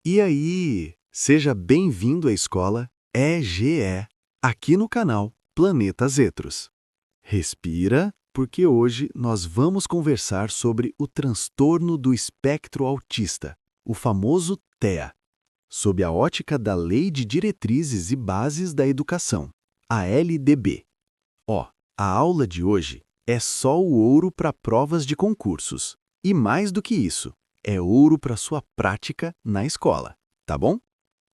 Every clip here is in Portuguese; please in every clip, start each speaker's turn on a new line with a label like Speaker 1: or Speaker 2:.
Speaker 1: E aí, seja bem-vindo à escola EGE, aqui no canal Planeta Zetros. Respira, porque hoje nós vamos conversar sobre o transtorno do espectro autista, o famoso TEA, sob a ótica da Lei de Diretrizes e Bases da Educação, a LDB. A aula de hoje é só o ouro para provas de concursos. E mais do que isso, é ouro para sua prática na escola, tá bom?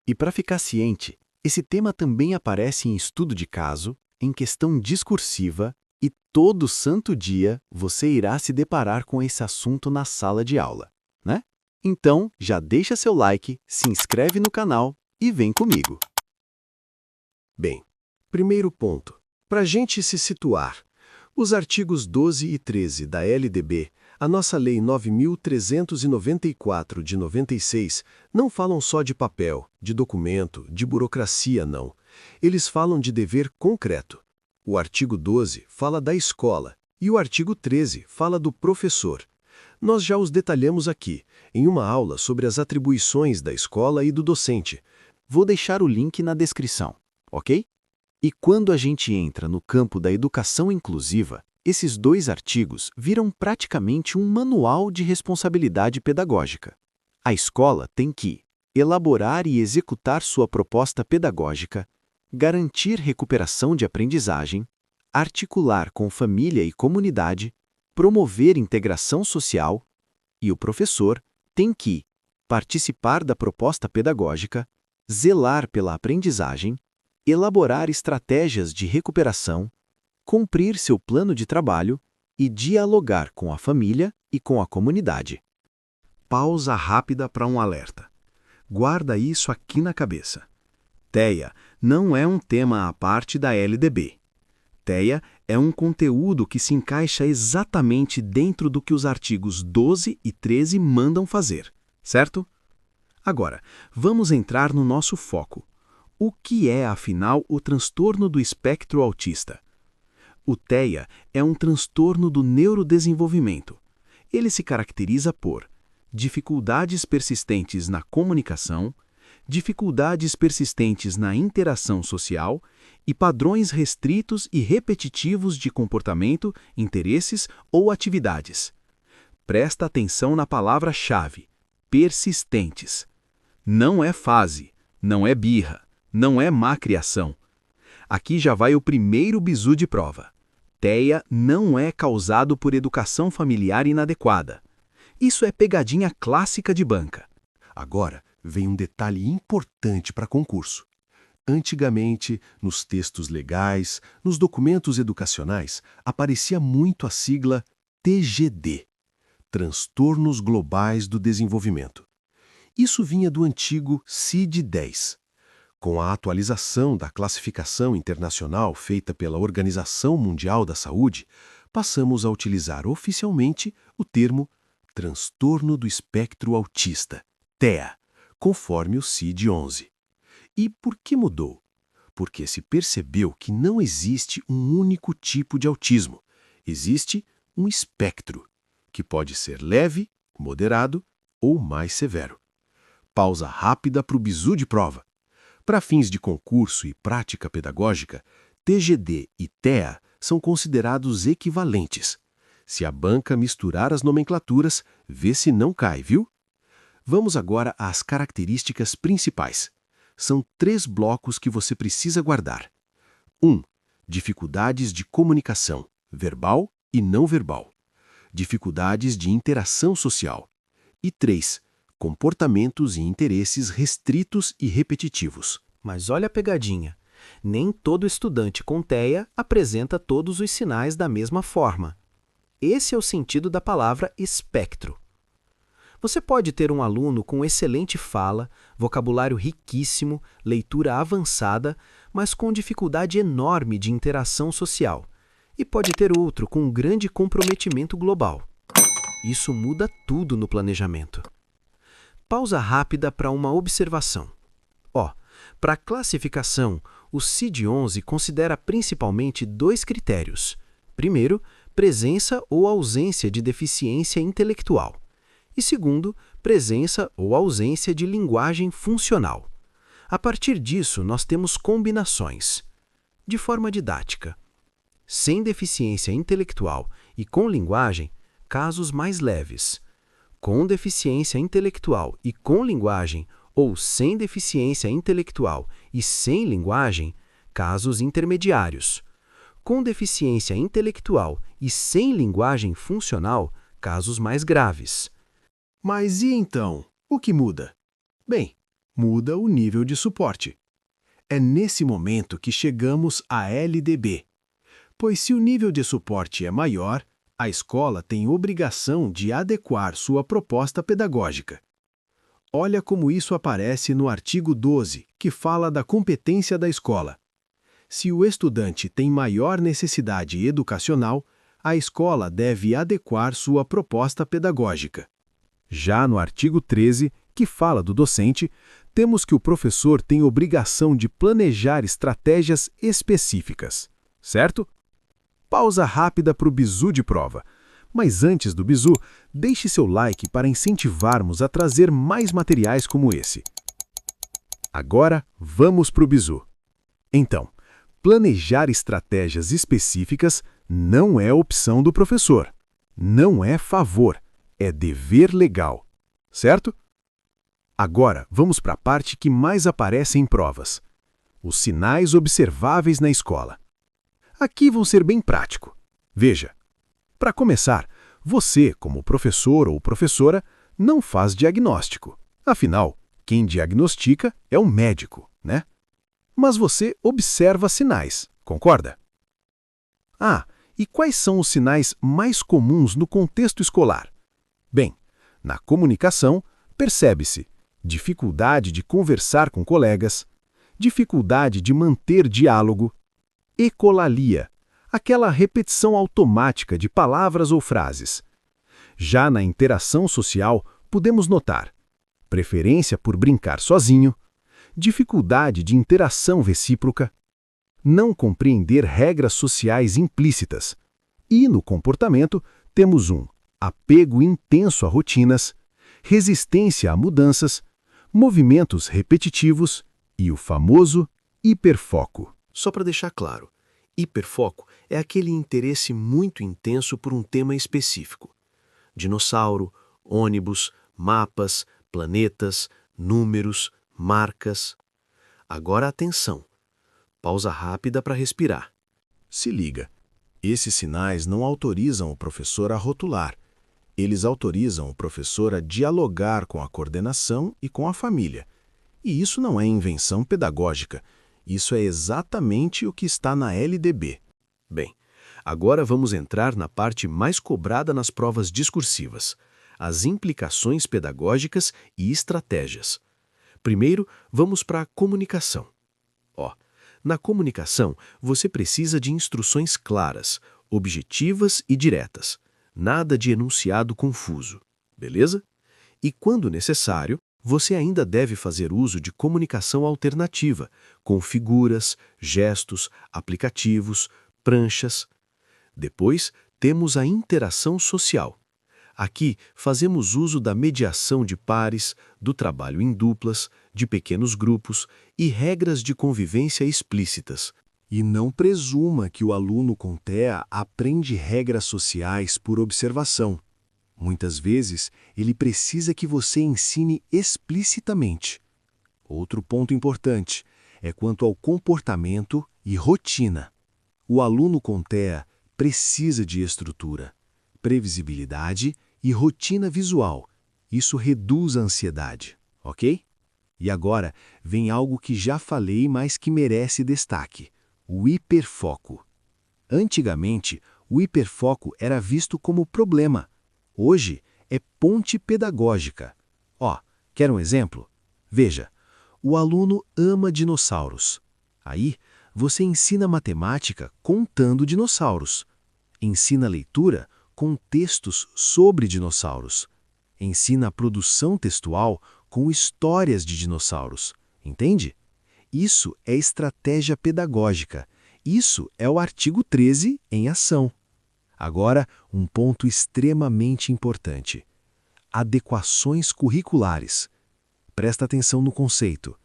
Speaker 1: E para ficar ciente, esse tema também aparece em estudo de caso, em questão discursiva, e todo santo dia você irá se deparar com esse assunto na sala de aula, né? Então, já deixa seu like, se inscreve no canal e vem comigo.
Speaker 2: Bem, primeiro ponto. Para a gente se situar, os artigos 12 e 13 da LDB, a nossa Lei 9.394 de 96, não falam só de papel, de documento, de burocracia, não. Eles falam de dever concreto. O artigo 12 fala da escola e o artigo 13 fala do professor. Nós já os detalhamos aqui, em uma aula sobre as atribuições da escola e do docente.
Speaker 1: Vou deixar o link na descrição, ok? E quando a gente entra no campo da educação inclusiva, esses dois artigos viram praticamente um manual de responsabilidade pedagógica. A escola tem que elaborar e executar sua proposta pedagógica, garantir recuperação de aprendizagem, articular com família e comunidade, promover integração social, e o professor tem que participar da proposta pedagógica, zelar pela aprendizagem, elaborar estratégias de recuperação, cumprir seu plano de trabalho e dialogar com a família e com a comunidade.
Speaker 2: Pausa rápida para um alerta. Guarda isso aqui na cabeça. TEA não é um tema à parte da LDB. TEA é um conteúdo que se encaixa exatamente dentro do que os artigos 12 e 13 mandam fazer, certo? Agora, vamos entrar no nosso foco. O que é, afinal, o transtorno do espectro autista? O TEA é um transtorno do neurodesenvolvimento. Ele se caracteriza por dificuldades persistentes na comunicação, dificuldades persistentes na interação social e padrões restritos e repetitivos de comportamento, interesses ou atividades. Presta atenção na palavra-chave: persistentes. Não é fase, não é birra, não é má criação. Aqui já vai o primeiro bizu de prova. TEA não é causado por educação familiar inadequada. Isso é pegadinha clássica de banca. Agora vem um detalhe importante para concurso. Antigamente, nos textos legais, nos documentos educacionais, aparecia muito a sigla TGD, Transtornos Globais do Desenvolvimento. Isso vinha do antigo CID-10. Com a atualização da classificação internacional feita pela Organização Mundial da Saúde, passamos a utilizar oficialmente o termo Transtorno do Espectro Autista, TEA, conforme o CID-11. E por que mudou? Porque se percebeu que não existe um único tipo de autismo. Existe um espectro, que pode ser leve, moderado ou mais severo. Pausa rápida para o bizu de prova. Para fins de concurso e prática pedagógica, TGD e TEA são considerados equivalentes. Se a banca misturar as nomenclaturas, vê se não cai, viu? Vamos agora às características principais. São 3 blocos que você precisa guardar. 1. Dificuldades de comunicação, verbal e não verbal. Dificuldades de interação social. E 3. Comportamentos e interesses restritos e repetitivos.
Speaker 3: Mas olha a pegadinha. Nem todo estudante com TEA apresenta todos os sinais da mesma forma. Esse é o sentido da palavra espectro. Você pode ter um aluno com excelente fala, vocabulário riquíssimo, leitura avançada, mas com dificuldade enorme de interação social. E pode ter outro com um grande comprometimento global. Isso muda tudo no planejamento. Pausa rápida para uma observação. Para a classificação, o CID-11 considera principalmente 2 critérios. Primeiro, presença ou ausência de deficiência intelectual. E segundo, presença ou ausência de linguagem funcional. A partir disso, nós temos combinações. De forma didática. Sem deficiência intelectual e com linguagem, casos mais leves. Com deficiência intelectual e com linguagem, ou sem deficiência intelectual e sem linguagem, casos intermediários. Com deficiência intelectual e sem linguagem funcional, casos mais graves.
Speaker 2: Mas e então, o que muda? Bem, muda o nível de suporte. É nesse momento que chegamos à LDB. Pois se o nível de suporte é maior, a escola tem obrigação de adequar sua proposta pedagógica. Olha como isso aparece no artigo 12, que fala da competência da escola. Se o estudante tem maior necessidade educacional, a escola deve adequar sua proposta pedagógica. Já no artigo 13, que fala do docente, temos que o professor tem obrigação de planejar estratégias específicas, certo? Pausa rápida para o bizu de prova. Mas antes do bizu, deixe seu like para incentivarmos a trazer mais materiais como esse. Agora, vamos para o bizu. Então, planejar estratégias específicas não é opção do professor. Não é favor, é dever legal. Certo? Agora, vamos para a parte que mais aparece em provas. Os sinais observáveis na escola. Aqui vou ser bem prático. Veja, para começar, você, como professor ou professora, não faz diagnóstico. Afinal, quem diagnostica é o médico, né? Mas você observa sinais, concorda? Ah, e quais são os sinais mais comuns no contexto escolar? Bem, na comunicação, percebe-se dificuldade de conversar com colegas, dificuldade de manter diálogo, ecolalia, aquela repetição automática de palavras ou frases. Já na interação social, podemos notar preferência por brincar sozinho, dificuldade de interação recíproca, não compreender regras sociais implícitas. E no comportamento, temos um apego intenso a rotinas, resistência a mudanças, movimentos repetitivos e o famoso hiperfoco.
Speaker 4: Só para deixar claro, hiperfoco é aquele interesse muito intenso por um tema específico. Dinossauro, ônibus, mapas, planetas, números, marcas. Agora atenção. Pausa rápida para respirar.
Speaker 2: Se liga, esses sinais não autorizam o professor a rotular. Eles autorizam o professor a dialogar com a coordenação e com a família. E isso não é invenção pedagógica. Isso é exatamente o que está na LDB.
Speaker 4: Bem, agora vamos entrar na parte mais cobrada nas provas discursivas, as implicações pedagógicas e estratégias. Primeiro, vamos para a comunicação. Na comunicação, você precisa de instruções claras, objetivas e diretas. Nada de enunciado confuso, beleza? E quando necessário, você ainda deve fazer uso de comunicação alternativa, com figuras, gestos, aplicativos, pranchas. Depois, temos a interação social. Aqui, fazemos uso da mediação de pares, do trabalho em duplas, de pequenos grupos e regras de convivência explícitas.
Speaker 2: E não presuma que o aluno com TEA aprende regras sociais por observação. Muitas vezes, ele precisa que você ensine explicitamente. Outro ponto importante é quanto ao comportamento e rotina. O aluno com TEA precisa de estrutura, previsibilidade e rotina visual. Isso reduz a ansiedade, ok? E agora vem algo que já falei, mas que merece destaque: o hiperfoco. Antigamente, o hiperfoco era visto como problema. Hoje é ponte pedagógica. Quer um exemplo? Veja, o aluno ama dinossauros. Aí, você ensina matemática contando dinossauros. Ensina leitura com textos sobre dinossauros. Ensina a produção textual com histórias de dinossauros. Entende? Isso é estratégia pedagógica. Isso é o artigo 13 em ação. Agora, um ponto extremamente importante. adequações curriculares. Presta atenção no conceito.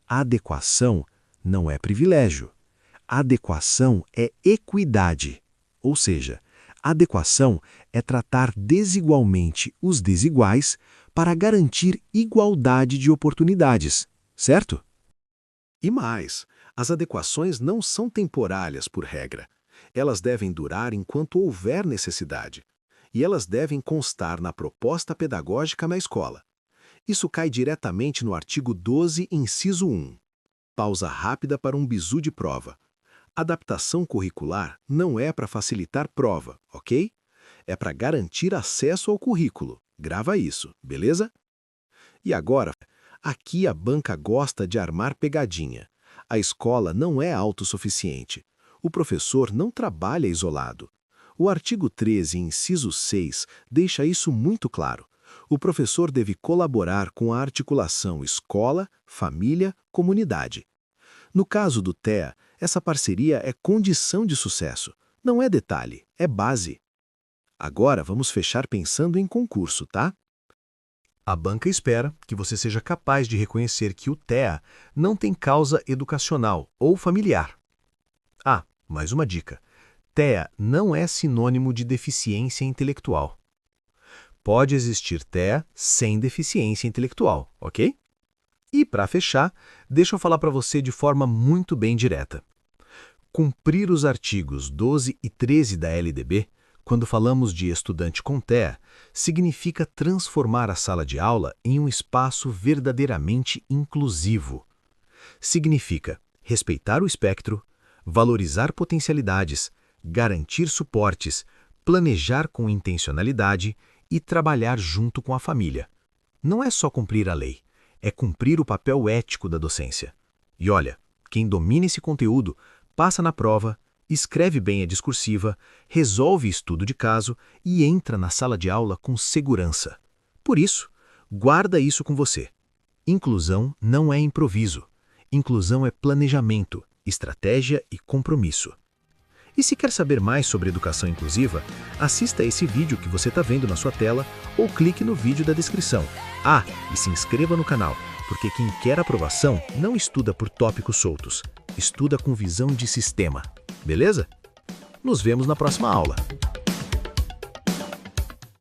Speaker 2: Adequação não é privilégio. Adequação é equidade. Ou seja, adequação é tratar desigualmente os desiguais para garantir igualdade de oportunidades, certo?
Speaker 4: E mais, as adequações não são temporárias por regra. Elas devem durar enquanto houver necessidade. E elas devem constar na proposta pedagógica na escola. Isso cai diretamente no artigo 12, inciso 1. Pausa rápida para um bizu de prova. Adaptação curricular não é para facilitar prova, ok? É para garantir acesso ao currículo. Grava isso, beleza? E agora, aqui a banca gosta de armar pegadinha. A escola não é autossuficiente. O professor não trabalha isolado. O artigo 13, inciso 6, deixa isso muito claro. O professor deve colaborar com a articulação escola, família, comunidade. No caso do TEA, essa parceria é condição de sucesso. Não é detalhe, é base. Agora vamos fechar pensando em concurso, tá?
Speaker 2: A banca espera que você seja capaz de reconhecer que o TEA não tem causa educacional ou familiar. Ah, mais uma dica. TEA não é sinônimo de deficiência intelectual. Pode existir TEA sem deficiência intelectual, ok? E, para fechar, deixa eu falar para você de forma muito bem direta. Cumprir os artigos 12 e 13 da LDB, quando falamos de estudante com TEA, significa transformar a sala de aula em um espaço verdadeiramente inclusivo. Significa respeitar o espectro, valorizar potencialidades, garantir suportes, planejar com intencionalidade e trabalhar junto com a família. Não é só cumprir a lei, é cumprir o papel ético da docência. E olha, quem domina esse conteúdo, passa na prova, escreve bem a discursiva, resolve estudo de caso e entra na sala de aula com segurança. Por isso, guarda isso com você. Inclusão não é improviso. Inclusão é planejamento, estratégia e compromisso. E se quer saber mais sobre educação inclusiva, assista a esse vídeo que você está vendo na sua tela ou clique no vídeo da descrição. Ah, e se inscreva no canal, porque quem quer aprovação não estuda por tópicos soltos, estuda com visão de sistema. Beleza? Nos vemos na próxima aula.